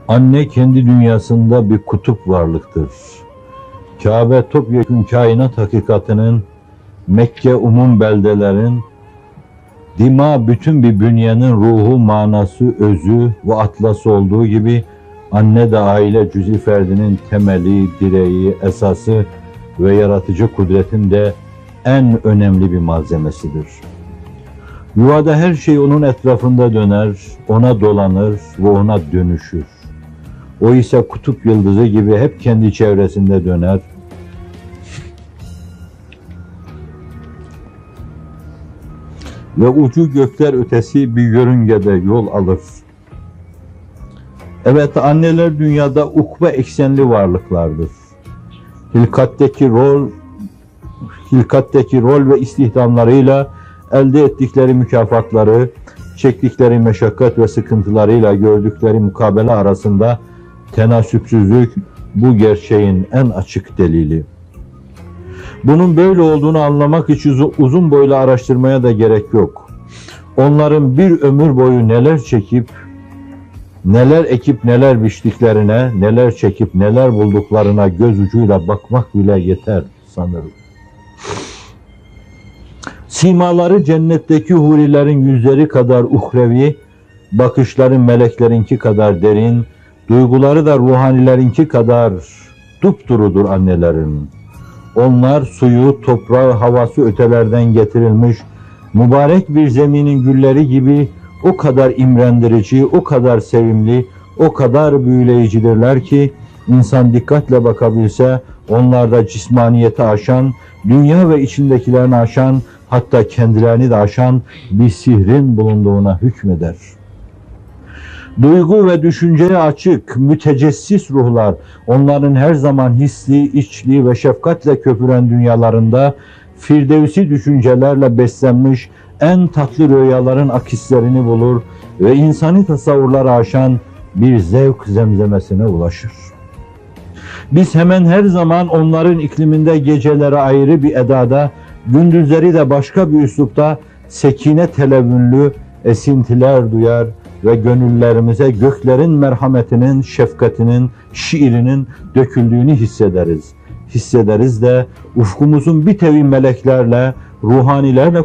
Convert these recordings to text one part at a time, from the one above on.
Anne kendi dünyasında bir kutup varlıktır. Kabe topyekün kainat hakikatinin, Mekke umum beldelerin, dima bütün bir bünyenin ruhu, manası, özü ve atlası olduğu gibi anne de aile cüz-i ferdinin temeli, direği, esası ve yaratıcı kudretin de en önemli bir malzemesidir. Yuvada her şey onun etrafında döner, ona dolanır ve ona dönüşür. O ise kutup yıldızı gibi hep kendi çevresinde döner. Ve ucu gökler ötesi bir yörüngede yol alır. Evet, anneler dünyada ukve eksenli varlıklardır. Hilkatteki rol ve istihdamlarıyla elde ettikleri mükafatları, çektikleri meşakkat ve sıkıntılarıyla gördükleri mukabele arasında tenasüpsüzlük bu gerçeğin en açık delili. Bunun böyle olduğunu anlamak için uzun boylu araştırmaya da gerek yok. Onların bir ömür boyu neler çekip, neler ekip neler biçtiklerine, neler çekip neler bulduklarına göz ucuyla bakmak bile yeter sanırım. Simaları cennetteki hurilerin yüzleri kadar uhrevi, bakışları meleklerinki kadar derin, duyguları da ruhanilerinki kadar dupdurudur annelerin. Onlar suyu, toprağı, havası ötelerden getirilmiş, mübarek bir zeminin gülleri gibi o kadar imrendirici, o kadar sevimli, o kadar büyüleyicidirler ki insan dikkatle bakabilse onlarda cismaniyeti aşan, dünya ve içindekilerini aşan, hatta kendilerini de aşan bir sihrin bulunduğuna hükmeder. Duygu ve düşünceye açık, mütecessis ruhlar, onların her zaman hisli, içli ve şefkatle köpüren dünyalarında firdevsi düşüncelerle beslenmiş en tatlı rüyaların akislerini bulur ve insani tasavvurları aşan bir zevk zemzemesine ulaşır. Biz hemen her zaman onların ikliminde geceleri ayrı bir edada, gündüzleri de başka bir üslupta sekine televünlü esintiler duyar ve gönüllerimize göklerin merhametinin, şefkatinin, şiirinin döküldüğünü hissederiz. Hissederiz de ufkumuzun bir tevi meleklerle, ruhanilerle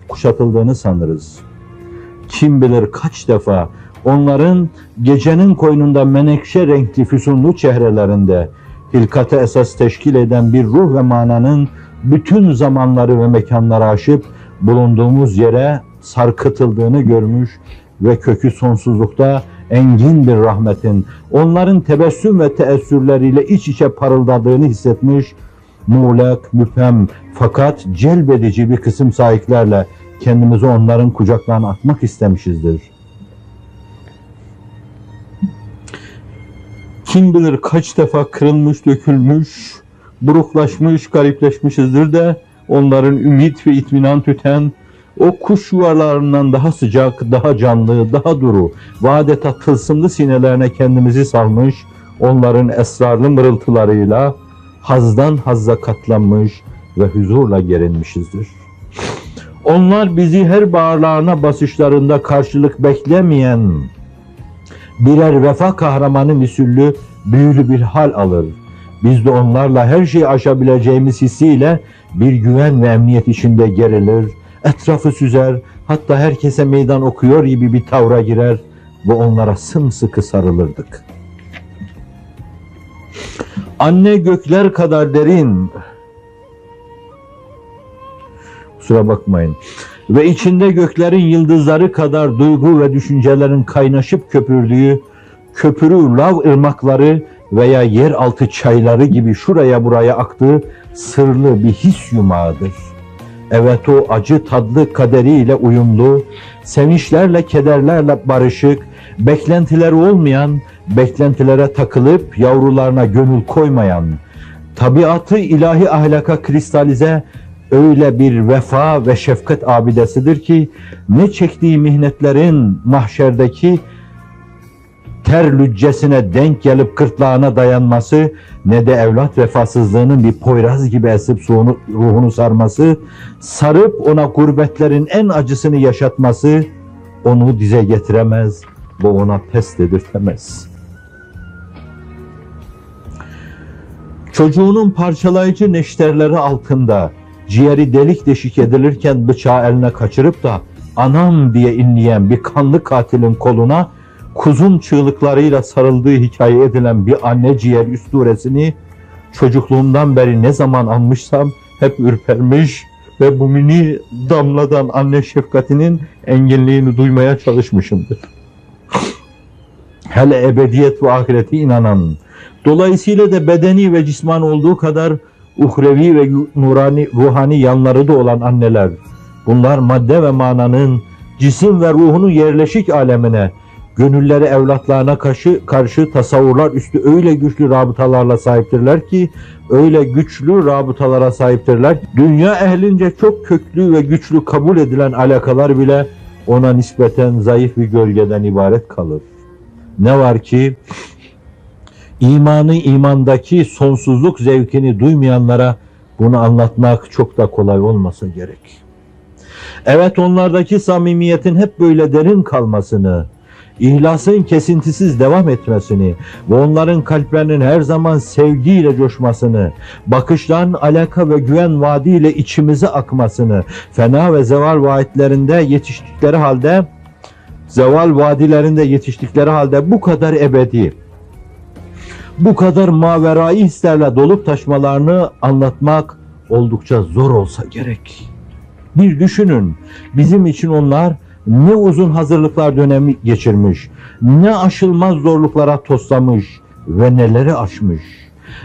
kuşatıldığını sanırız. Kim bilir kaç defa onların gecenin koynunda menekşe renkli füsunlu çehrelerinde hilkate esas teşkil eden bir ruh ve mananın bütün zamanları ve mekanları aşıp bulunduğumuz yere sarkıtıldığını görmüş ve kökü sonsuzlukta engin bir rahmetin onların tebessüm ve teessürleriyle iç içe parıldadığını hissetmiş, muğlak, müphem fakat celbedici bir kısım sahiplerle kendimizi onların kucaklarına atmak istemişizdir. Kim bilir kaç defa kırılmış, dökülmüş, buruklaşmış, garipleşmişizdir de onların ümit ve itminan tüten, o kuş yuvalarından daha sıcak, daha canlı, daha duru ve adeta tılsımlı sinelerine kendimizi salmış, onların esrarlı mırıltılarıyla hazdan hazza katlanmış ve huzurla gerinmişizdir. Onlar bizi her bağırlarına basışlarında karşılık beklemeyen birer vefa kahramanı misüllü büyülü bir hal alır. Biz de onlarla her şeyi aşabileceğimiz hissiyle bir güven ve emniyet içinde gerilir, etrafı süzer, hatta herkese meydan okuyor gibi bir tavra girer ve onlara sımsıkı sarılırdık. Anne gökler kadar derin, kusura bakmayın, ve içinde göklerin yıldızları kadar duygu ve düşüncelerin kaynaşıp köpürdüğü, köpürü lav ırmakları veya yeraltı çayları gibi şuraya buraya aktığı sırlı bir his yumağıdır. Evet, o acı tadlı kaderiyle uyumlu, sevinçlerle kederlerle barışık, beklentileri olmayan, beklentilere takılıp yavrularına gönül koymayan, tabiatı ilahi ahlaka kristalize öyle bir vefa ve şefkat abidesidir ki ne çektiği mihnetlerin mahşerdeki ter lüccesine denk gelip gırtlağına dayanması, ne de evlat vefasızlığının bir poyraz gibi esip ruhunu sarması, sarıp ona gurbetlerin en acısını yaşatması onu dize getiremez ve ona pes dedirtemez. Çocuğunun parçalayıcı neşterleri altında ciğeri delik deşik edilirken bıçağı eline kaçırıp da anam diye inleyen bir kanlı katilin koluna kuzun çığlıklarıyla sarıldığı hikaye edilen bir anne ciğer üstüresini çocukluğumdan beri ne zaman anmışsam hep ürpermiş ve bu mini damladan anne şefkatinin enginliğini duymaya çalışmışımdır. Hele ebediyet ve ahireti inanan, dolayısıyla da bedeni ve cisman olduğu kadar uhrevi ve nurani, ruhani yanları da olan anneler, bunlar madde ve mananın, cisim ve ruhunun yerleşik alemine, gönülleri evlatlarına karşı tasavvurlar üstü öyle güçlü rabıtalarla sahiptirler ki, öyle güçlü rabıtalara sahiptirler. Dünya ehlince çok köklü ve güçlü kabul edilen alakalar bile ona nispeten zayıf bir gölgeden ibaret kalır. Ne var ki, imandaki sonsuzluk zevkini duymayanlara bunu anlatmak çok da kolay olmasa gerek. Evet, onlardaki samimiyetin hep böyle derin kalmasını, İhlasın kesintisiz devam etmesini ve onların kalplerinin her zaman sevgiyle coşmasını, bakışların alaka ve güven vaadiyle içimize akmasını, fena ve zeval vadilerinde yetiştikleri halde bu kadar ebedi, bu kadar maverai hislerle dolup taşmalarını anlatmak oldukça zor olsa gerek. Bir düşünün, bizim için onlar ne uzun hazırlıklar dönemi geçirmiş, ne aşılmaz zorluklara toslamış ve neleri aşmış,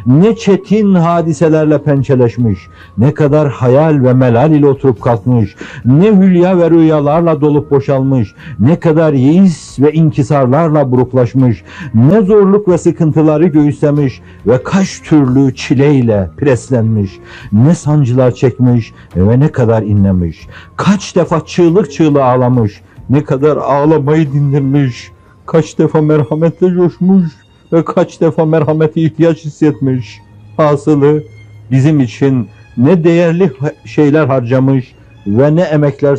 ne çetin hadiselerle pençeleşmiş, ne kadar hayal ve melal ile oturup kalkmış, ne hülya ve rüyalarla dolup boşalmış, ne kadar yeis ve inkisarlarla buruklaşmış, ne zorluk ve sıkıntıları göğüslemiş ve kaç türlü çileyle preslenmiş, ne sancılar çekmiş ve ne kadar inlemiş, kaç defa çığlık çığlığa ağlamış, ne kadar ağlamayı dindirmiş, kaç defa merhametle coşmuş ve kaç defa merhamete ihtiyaç hissetmiş. Hasılı bizim için ne değerli şeyler harcamış ve ne emekler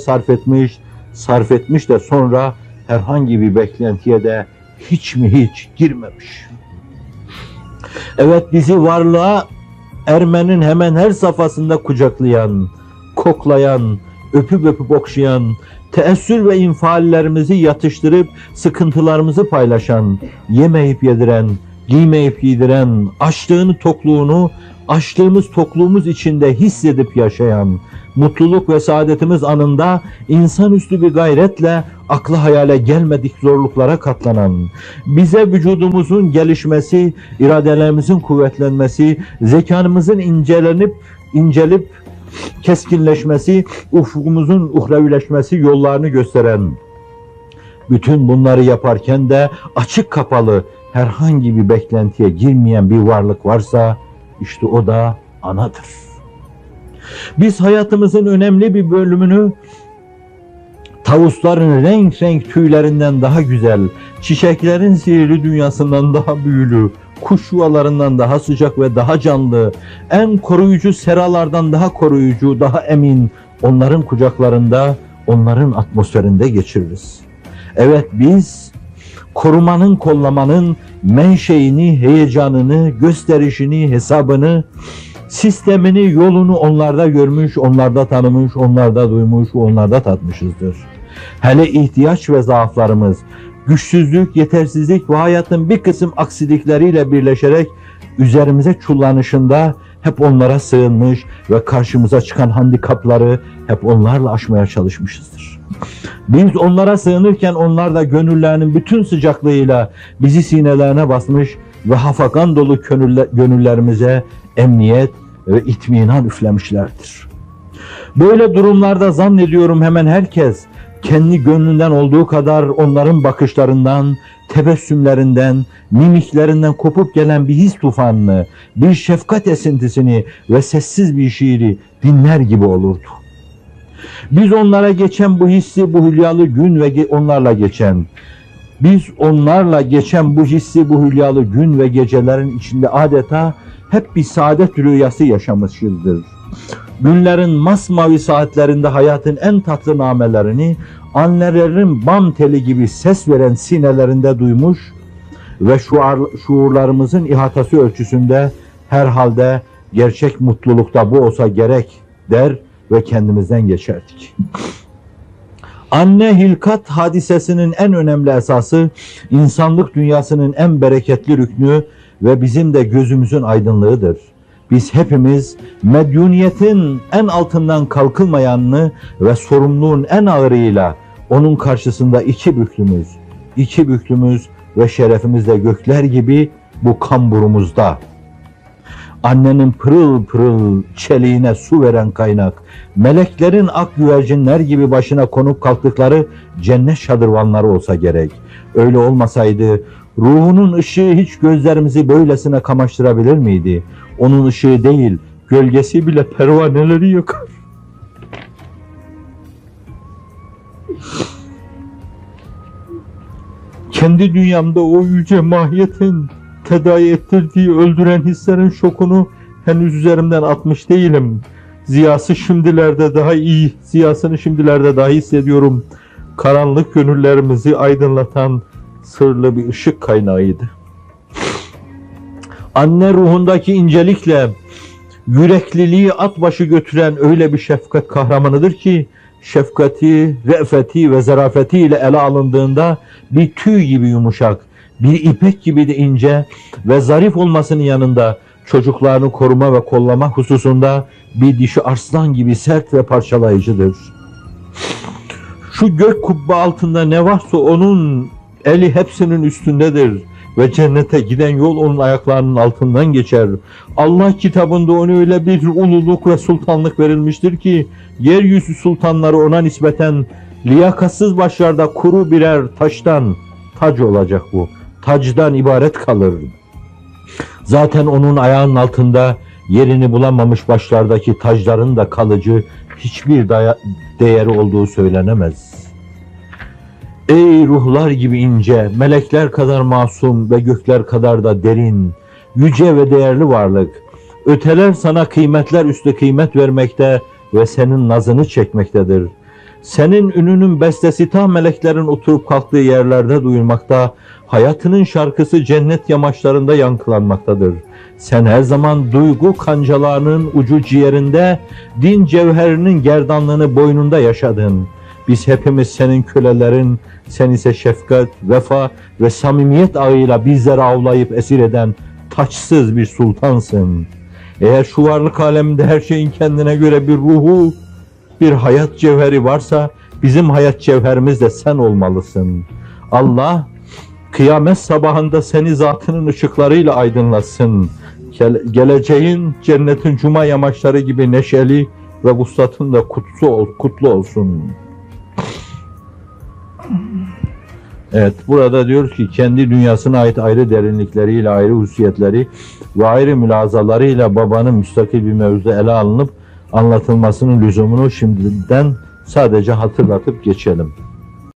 sarf etmiş de sonra herhangi bir beklentiye de hiç girmemiş. Evet, bizi varlığa ermenin hemen her safhasında kucaklayan, koklayan, öpüp okşayan, teessür ve infiallerimizi yatıştırıp sıkıntılarımızı paylaşan, yemeyip yediren, giymeyip giydiren, açlığını tokluğunu, açlığımız tokluğumuz içinde hissedip yaşayan, mutluluk ve saadetimiz anında insanüstü bir gayretle akla hayale gelmedik zorluklara katlanan, bize vücudumuzun gelişmesi, iradelerimizin kuvvetlenmesi, zekamızın incelip keskinleşmesi, ufkumuzun uhrevileşmesi yollarını gösteren, bütün bunları yaparken de açık kapalı herhangi bir beklentiye girmeyen bir varlık varsa işte o da anadır. Biz hayatımızın önemli bir bölümünü tavusların renk tüylerinden daha güzel, çiçeklerin sihirli dünyasından daha büyülü, kuş yuvalarından daha sıcak ve daha canlı, en koruyucu seralardan daha koruyucu, daha emin, onların kucaklarında, onların atmosferinde geçiririz. Evet, biz korumanın, kollamanın menşeini, heyecanını, gösterişini, hesabını, sistemini, yolunu onlarda görmüş, onlarda tanımış, onlarda duymuş, onlarda tatmışızdır. Hele ihtiyaç ve zaaflarımız, güçsüzlük, yetersizlik ve hayatın bir kısım aksilikleriyle birleşerek üzerimize çullanışında hep onlara sığınmış ve karşımıza çıkan handikapları hep onlarla aşmaya çalışmışızdır. Biz onlara sığınırken onlar da gönüllerinin bütün sıcaklığıyla bizi sinelerine basmış ve hafakan dolu gönüllerimize emniyet ve itminan üflemişlerdir. Böyle durumlarda zannediyorum hemen herkes kendi gönlünden olduğu kadar onların bakışlarından, tebessümlerinden, mimiklerinden kopup gelen bir his tufanını, bir şefkat esintisini ve sessiz bir şiiri dinler gibi olurdu. Biz onlara geçen bu hissi, bu hülyalı gün ve onlarla geçen bu hülyalı gün ve gecelerin içinde adeta hep bir saadet rüyası yaşamışızdır. Günlerin masmavi saatlerinde hayatın en tatlı namelerini annelerin bam teli gibi ses veren sinelerinde duymuş ve şuurlarımızın ihatası ölçüsünde Herhalde gerçek mutlulukta bu olsa gerek der ve kendimizden geçerdik. Anne hilkat hadisesinin en önemli esası, insanlık dünyasının en bereketli rüknü ve bizim de gözümüzün aydınlığıdır. Biz hepimiz medyuniyetin en altından kalkılmayanını ve sorumluluğun en ağırıyla onun karşısında iki büklümüz ve şerefimiz de gökler gibi bu kamburumuzda. Annenin pırıl pırıl çeliğine su veren kaynak, meleklerin ak güvercinler gibi başına konup kalktıkları cennet şadırvanları olsa gerek. Öyle olmasaydı ruhunun ışığı hiç gözlerimizi böylesine kamaştırabilir miydi? Onun ışığı değil, gölgesi bile pervaneleri yakar. Kendi dünyamda o yüce mahiyetin tedavi ettirdiği öldüren hislerin şokunu henüz üzerimden atmış değilim. Ziyasını şimdilerde daha hissediyorum. Karanlık gönüllerimizi aydınlatan sırlı bir ışık kaynağıydı. Anne ruhundaki incelikle yürekliliği at başı götüren öyle bir şefkat kahramanıdır ki, şefkati, re'feti ve zarafetiyle ele alındığında bir tüy gibi yumuşak, bir ipek gibi de ince ve zarif olmasının yanında çocuklarını koruma ve kollama hususunda bir dişi arslan gibi sert ve parçalayıcıdır. Şu gök kubbe altında ne varsa onun eli hepsinin üstündedir ve cennete giden yol onun ayaklarının altından geçer. Allah kitabında ona öyle bir ululuk ve sultanlık verilmiştir ki, yeryüzü sultanları ona nispeten liyakatsız başlarda kuru birer taştan tac olacak bu. Tacdan ibaret kalır. Zaten onun ayağının altında yerini bulamamış başlardaki tacların da kalıcı hiçbir değeri olduğu söylenemez. Ey ruhlar gibi ince, melekler kadar masum ve gökler kadar da derin, yüce ve değerli varlık, öteler sana kıymetler üstü kıymet vermekte ve senin nazını çekmektedir. Senin ününün bestesi ta meleklerin oturup kalktığı yerlerde duyulmakta, hayatının şarkısı cennet yamaçlarında yankılanmaktadır. Sen her zaman duygu kancalarının ucu ciğerinde, din cevherinin gerdanlığını boynunda yaşadın. Biz hepimiz senin kölelerin, sen ise şefkat, vefa ve samimiyet ağıyla bizleri avlayıp esir eden taçsız bir sultansın. Eğer şu varlık aleminde her şeyin kendine göre bir ruhu, bir hayat cevheri varsa, bizim hayat cevherimiz de sen olmalısın. Allah, kıyamet sabahında seni zatının ışıklarıyla aydınlatsın. Geleceğin cennetin cuma yamaçları gibi neşeli ve vuslatın da kutlu olsun. Evet, burada diyoruz ki kendi dünyasına ait ayrı derinlikleriyle, ayrı hususiyetleri ve ayrı mülazalarıyla babanın müstakil bir mevzuda ele alınıp anlatılmasının lüzumunu şimdiden sadece hatırlatıp geçelim.